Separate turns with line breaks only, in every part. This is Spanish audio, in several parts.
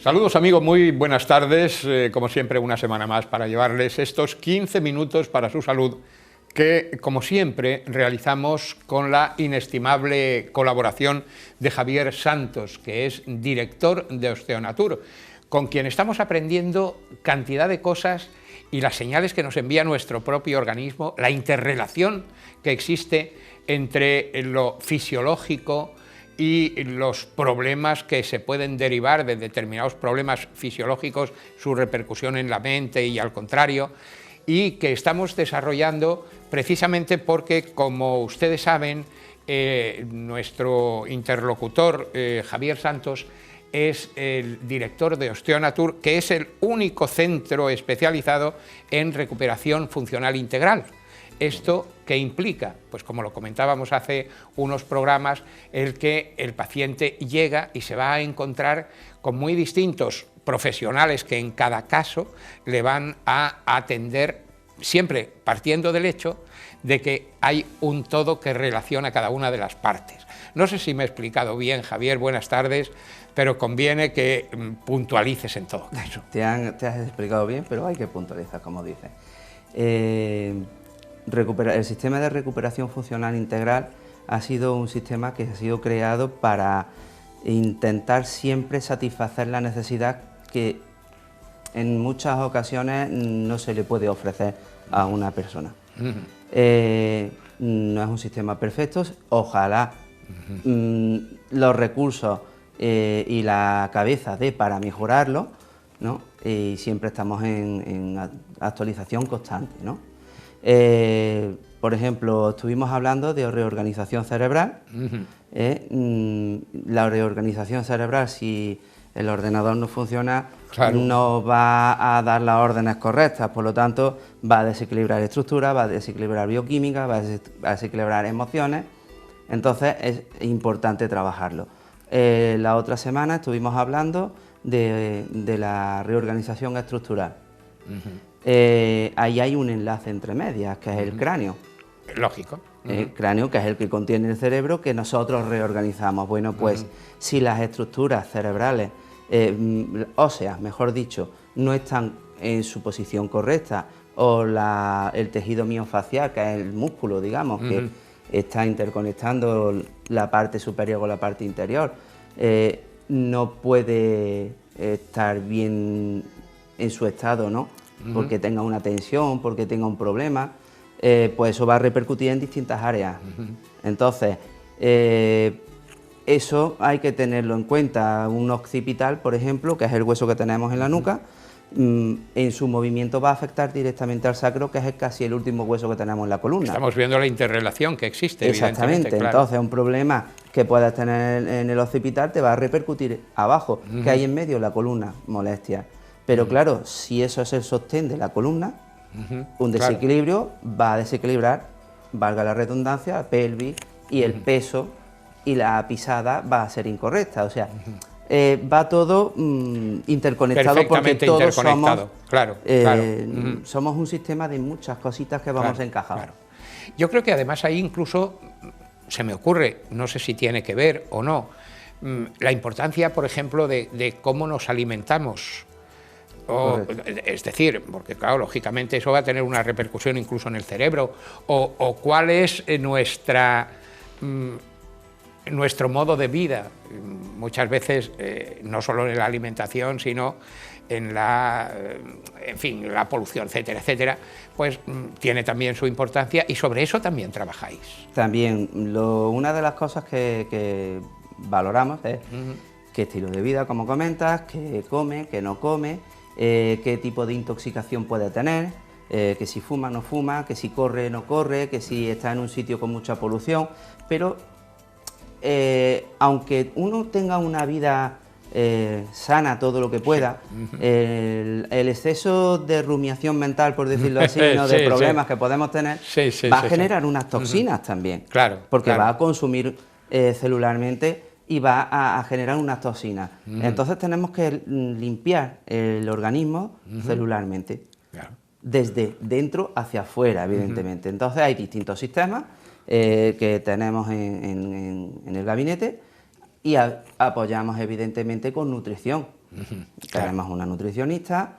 Saludos amigos, muy buenas tardes, como siempre una semana más para llevarles estos 15 minutos para su salud que, como siempre, realizamos con la inestimable colaboración de Javier Santos, que es director de Osteonatur, con quien estamos aprendiendo cantidad de cosas y las señales que nos envía nuestro propio organismo, la interrelación que existe entre lo fisiológico y los problemas que se pueden derivar de determinados problemas fisiológicos, su repercusión en la mente y al contrario, y que estamos desarrollando precisamente porque, como ustedes saben, nuestro interlocutor Javier Santos es el director de Osteonatur, que es el único centro especializado en recuperación funcional integral. ¿Esto qué implica? Pues como lo comentábamos hace unos programas, el que el paciente llega y se va a encontrar con muy distintos profesionales que en cada caso le van a atender, siempre partiendo del hecho de que hay un todo que relaciona cada una de las partes. No sé si me he explicado bien, Javier, buenas tardes, pero conviene que puntualices en todo caso.
Te has explicado bien, pero hay que puntualizar, como dices. El sistema de recuperación funcional integral ha sido un sistema que ha sido creado para intentar siempre satisfacer la necesidad que en muchas ocasiones no se le puede ofrecer a una persona. No es un sistema perfecto, ojalá los recursos y la cabeza dé para mejorarlo, ¿no? Y siempre estamos en actualización constante, ¿no? Por ejemplo, estuvimos hablando de reorganización cerebral. La reorganización cerebral, si el ordenador no funciona, claro, no va a dar las órdenes correctas, por lo tanto va a desequilibrar estructuras, va a desequilibrar bioquímica, va a desequilibrar emociones, entonces es importante trabajarlo. La otra semana estuvimos hablando de la reorganización estructural. Ahí hay un enlace entre medias, que es el cráneo.
Lógico.
El cráneo, que es el que contiene el cerebro, que nosotros reorganizamos. Bueno, pues si las estructuras cerebrales, óseas, mejor dicho, no están en su posición correcta, o el tejido miofacial, que es el músculo, digamos, que está interconectando la parte superior con la parte interior, no puede estar bien en su estado, ¿no? Porque tenga una tensión, porque tenga un problema, pues eso va a repercutir en distintas áreas. Entonces, eso hay que tenerlo en cuenta. Un occipital, por ejemplo, que es el hueso que tenemos en la nuca, en su movimiento va a afectar directamente al sacro, que es casi el último hueso que tenemos en la columna.
Estamos viendo la interrelación que existe,
exactamente,
claro.
Entonces un problema que puedas tener en el occipital te va a repercutir abajo, que hay en medio la columna, molestias. Pero claro, si eso es el sostén de la columna, un desequilibrio va a desequilibrar, valga la redundancia, la pelvis, y el peso y la pisada va a ser incorrecta. O sea, va todo interconectado, porque todos somos, somos un sistema de muchas cositas que vamos encajados.
Claro. Yo creo que además ahí incluso se me ocurre, no sé si tiene que ver o no, la importancia, por ejemplo, de cómo nos alimentamos. Es decir, porque claro, lógicamente eso va a tener una repercusión incluso en el cerebro, o cuál es nuestro modo de vida, muchas veces no solo en la alimentación, sino en la polución, etcétera, etcétera, pues tiene también su importancia, y sobre eso también trabajáis.
También, una de las cosas que valoramos es qué estilo de vida, como comentas, qué come, qué no come, qué tipo de intoxicación puede tener, que si fuma, no fuma, que si corre, no corre, que si está en un sitio con mucha polución. Pero aunque uno tenga una vida sana todo lo que pueda, el exceso de rumiación mental, por decirlo así, ¿no? De problemas que podemos tener, va a generar unas toxinas también, porque va a consumir celularmente y va a generar unas toxinas. Entonces tenemos que limpiar el organismo celularmente, desde dentro hacia afuera, evidentemente. Entonces hay distintos sistemas que tenemos en el gabinete, y apoyamos evidentemente con nutrición. Tenemos una nutricionista,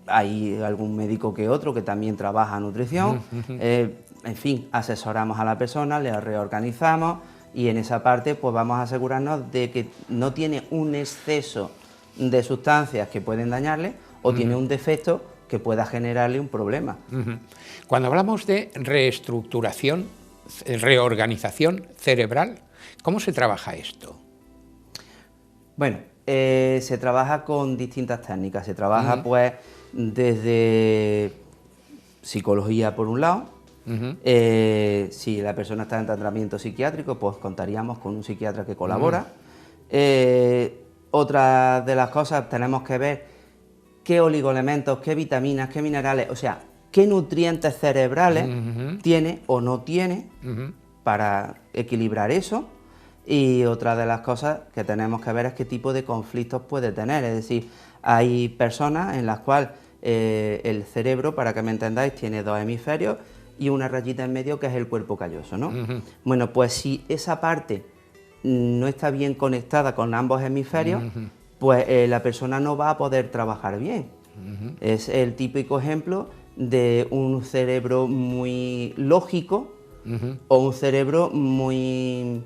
hay algún médico que otro que también trabaja nutrición, en fin, asesoramos a la persona, le reorganizamos y en esa parte pues vamos a asegurarnos de que no tiene un exceso de sustancias que pueden dañarle o tiene un defecto que pueda generarle un problema.
Cuando hablamos de reestructuración, reorganización cerebral, ¿cómo se trabaja esto?
Bueno, se trabaja con distintas técnicas, se trabaja pues desde psicología por un lado, si la persona está en tratamiento psiquiátrico, pues contaríamos con un psiquiatra que colabora. Otra de las cosas, tenemos que ver qué oligoelementos, qué vitaminas, qué minerales, o sea, qué nutrientes cerebrales tiene o no tiene para equilibrar eso. Y otra de las cosas que tenemos que ver es qué tipo de conflictos puede tener, es decir, hay personas en las cuales el cerebro, para que me entendáis, tiene dos hemisferios y una rayita en medio que es el cuerpo calloso, ¿no? Bueno, pues si esa parte no está bien conectada con ambos hemisferios, pues la persona no va a poder trabajar bien. Es el típico ejemplo de un cerebro muy lógico o un cerebro muy...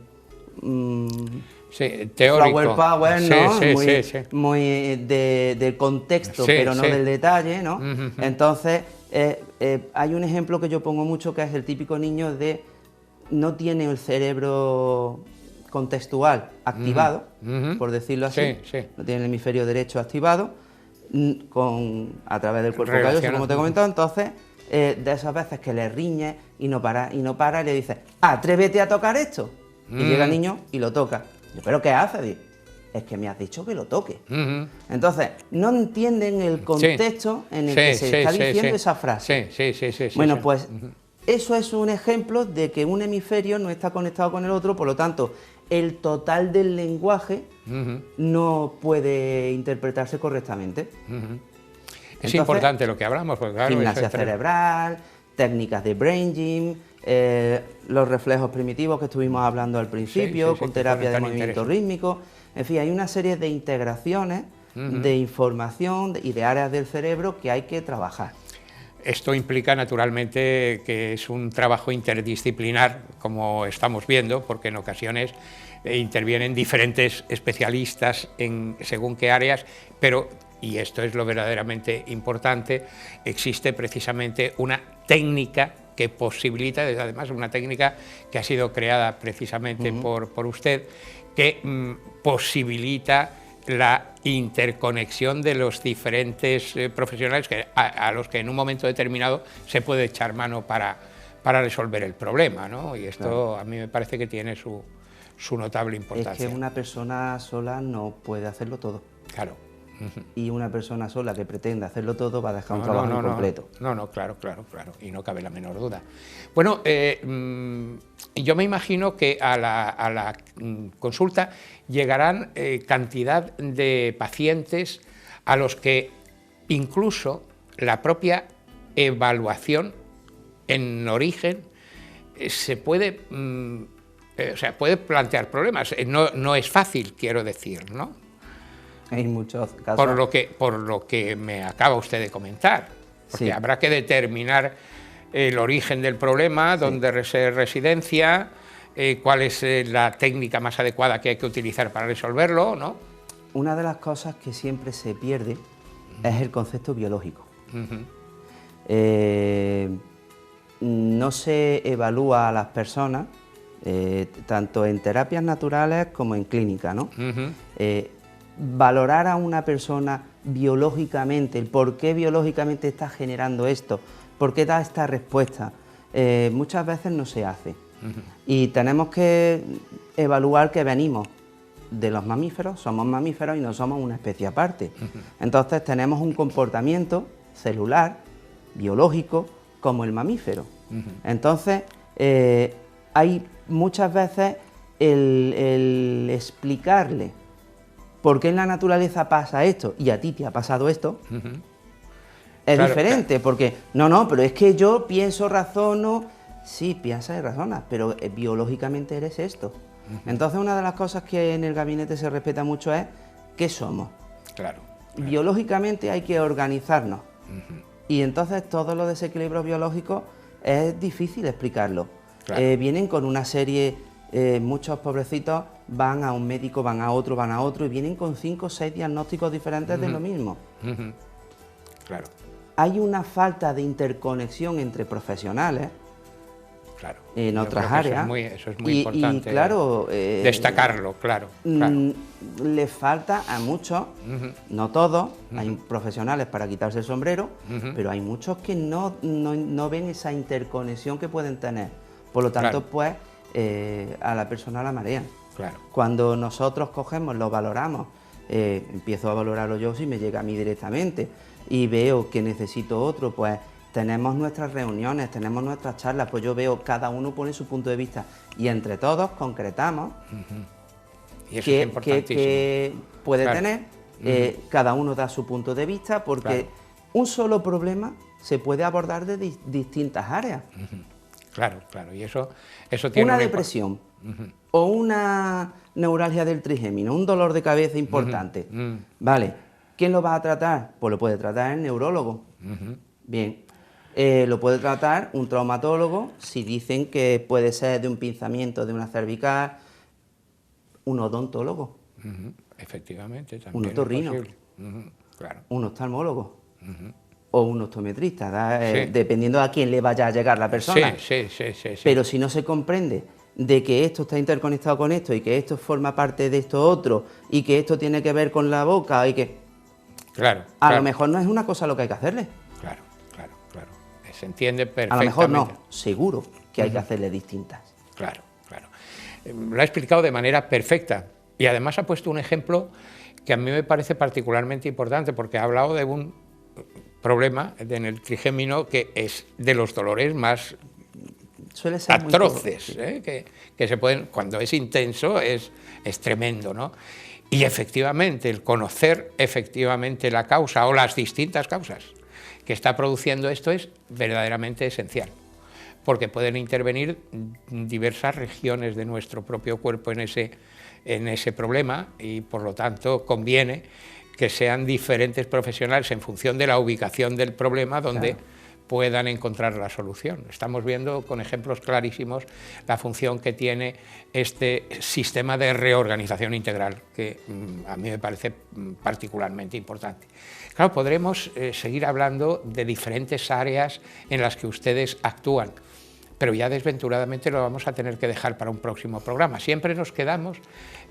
sí, teórico.
Flower power, ¿no?
Sí.
Muy del contexto, pero no del detalle, ¿no? Entonces, hay un ejemplo que yo pongo mucho que es el típico niño de no tiene el cerebro contextual activado, por decirlo así, no tiene el hemisferio derecho activado a través del cuerpo calloso, como te he comentado. Entonces, de esas veces que le riñe y no para y le dice, atrévete a tocar esto. Y llega el niño y lo toca. Yo, ¿pero qué hace? Digo, es que me has dicho que lo toque. Entonces, no entienden el contexto en el que se está diciendo esa frase. Bueno, pues eso es un ejemplo de que un hemisferio no está conectado con el otro, por lo tanto, el total del lenguaje no puede interpretarse correctamente.
Es importante lo que hablamos, porque claro,
gimnasia cerebral, técnicas de brain gym, los reflejos primitivos que estuvimos hablando al principio, con terapia de movimiento rítmico. En fin, hay una serie de integraciones de información y de áreas del cerebro que hay que trabajar.
Esto implica naturalmente que es un trabajo interdisciplinar, como estamos viendo, porque en ocasiones intervienen diferentes especialistas en según qué áreas, pero, y esto es lo verdaderamente importante, existe precisamente una técnica que posibilita, además una técnica que ha sido creada precisamente por usted, que posibilita la interconexión de los diferentes profesionales a los que en un momento determinado se puede echar mano para resolver el problema, ¿no? Y esto a mí me parece que tiene su notable importancia.
Es que una persona sola no puede hacerlo todo.
Claro.
Y una persona sola que pretenda hacerlo todo va a dejar un trabajo incompleto.
Claro, y no cabe la menor duda. Bueno, yo me imagino que a la consulta llegarán cantidad de pacientes a los que incluso la propia evaluación en origen se puede, puede plantear problemas. No es fácil, quiero decir, ¿no?
En muchos casos.
Por lo que me acaba usted de comentar, porque habrá que determinar el origen del problema, dónde se residencia, cuál es la técnica más adecuada que hay que utilizar para resolverlo, ¿no?
Una de las cosas que siempre se pierde es el concepto biológico. No se evalúa a las personas, tanto en terapias naturales como en clínica, ¿no? Valorar a una persona biológicamente, el por qué biológicamente está generando esto, por qué da esta respuesta, muchas veces no se hace. Y tenemos que evaluar que venimos de los mamíferos, somos mamíferos y no somos una especie aparte. Entonces tenemos un comportamiento celular, biológico, como el mamífero. Entonces hay muchas veces el explicarle por qué en la naturaleza pasa esto y a ti te ha pasado esto, es diferente, porque pero es que yo pienso, razono, sí, piensas y razonas, pero biológicamente eres esto. Entonces una de las cosas que en el gabinete se respeta mucho es ¿qué somos?
Claro.
Biológicamente hay que organizarnos. Y entonces todos los desequilibrios biológicos es difícil explicarlo.
Claro.
Vienen con una serie, muchos pobrecitos van a un médico, van a otro y vienen con 5 o 6 diagnósticos diferentes de lo mismo.
Claro.
Hay una falta de interconexión entre profesionales.
Claro.
En otras áreas.
Eso es muy importante.
Y claro,
destacarlo, claro.
Le falta a muchos, no todos, hay profesionales para quitarse el sombrero, pero hay muchos que no ven esa interconexión que pueden tener. Por lo tanto, pues, a la persona la marean.
Claro.
Cuando nosotros cogemos, lo valoramos, empiezo a valorarlo yo si me llega a mí directamente y veo que necesito otro, pues tenemos nuestras reuniones, tenemos nuestras charlas, pues yo veo, cada uno pone su punto de vista y entre todos concretamos
y eso es importantísimo.
que puede tener, cada uno da su punto de vista, porque un solo problema se puede abordar de distintas áreas.
Claro, claro, y eso tiene
una depresión o una neuralgia del trigémino, un dolor de cabeza importante, ¿vale? ¿Quién lo va a tratar? Pues lo puede tratar el neurólogo. Bien. Lo puede tratar un traumatólogo, si dicen que puede ser de un pinzamiento de una cervical, un odontólogo.
Efectivamente, también
un otorrino,
claro.
un oftalmólogo o un optometrista, dependiendo a quién le vaya a llegar la persona.
Sí.
Pero si no se comprende de que esto está interconectado con esto y que esto forma parte de esto otro y que esto tiene que ver con la boca y que... A lo mejor no es una cosa lo que hay que hacerle.
Claro. Se entiende perfectamente.
A lo mejor no, seguro que hay que hacerle distintas.
Claro. Lo ha explicado de manera perfecta y además ha puesto un ejemplo que a mí me parece particularmente importante, porque ha hablado de un problema en el trigémino que es de los dolores más atroces, que se pueden, cuando es intenso es tremendo, ¿no? Y efectivamente, el conocer efectivamente la causa o las distintas causas que está produciendo esto es verdaderamente esencial, porque pueden intervenir diversas regiones de nuestro propio cuerpo en ese problema y por lo tanto conviene que sean diferentes profesionales en función de la ubicación del problema donde puedan encontrar la solución. Estamos viendo con ejemplos clarísimos la función que tiene este sistema de reorganización integral, que a mí me parece particularmente importante. Claro, podremos seguir hablando de diferentes áreas en las que ustedes actúan, pero ya desventuradamente lo vamos a tener que dejar para un próximo programa. Siempre nos quedamos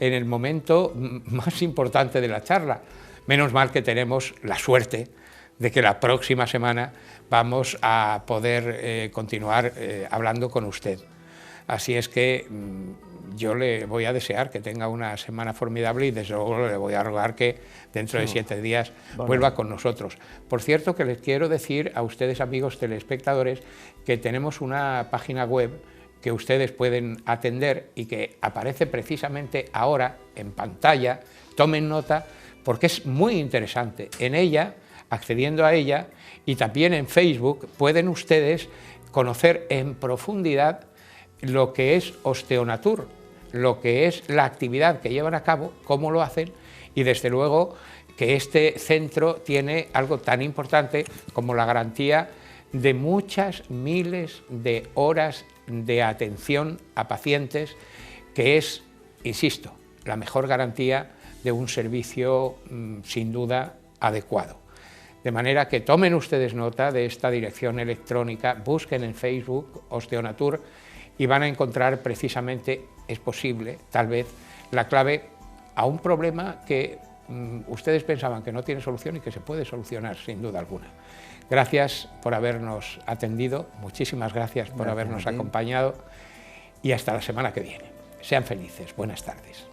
en el momento más importante de la charla. Menos mal que tenemos la suerte de que la próxima semana vamos a poder continuar hablando con usted. Así es que yo le voy a desear que tenga una semana formidable y desde luego le voy a rogar que dentro de 7 días vuelva con nosotros. Por cierto, que les quiero decir a ustedes, amigos telespectadores, que tenemos una página web que ustedes pueden atender y que aparece precisamente ahora en pantalla. Tomen nota porque es muy interesante. En ella, accediendo a ella, y también en Facebook, pueden ustedes conocer en profundidad lo que es Osteonatur, lo que es la actividad que llevan a cabo, cómo lo hacen, y desde luego que este centro tiene algo tan importante como la garantía de muchas miles de horas de atención a pacientes, que es, insisto, la mejor garantía de un servicio sin duda adecuado. De manera que tomen ustedes nota de esta dirección electrónica, busquen en Facebook Osteonatur y van a encontrar precisamente, es posible, tal vez, la clave a un problema que ustedes pensaban que no tiene solución y que se puede solucionar sin duda alguna. Gracias por habernos atendido, muchísimas gracias por habernos acompañado y hasta la semana que viene. Sean felices, buenas tardes.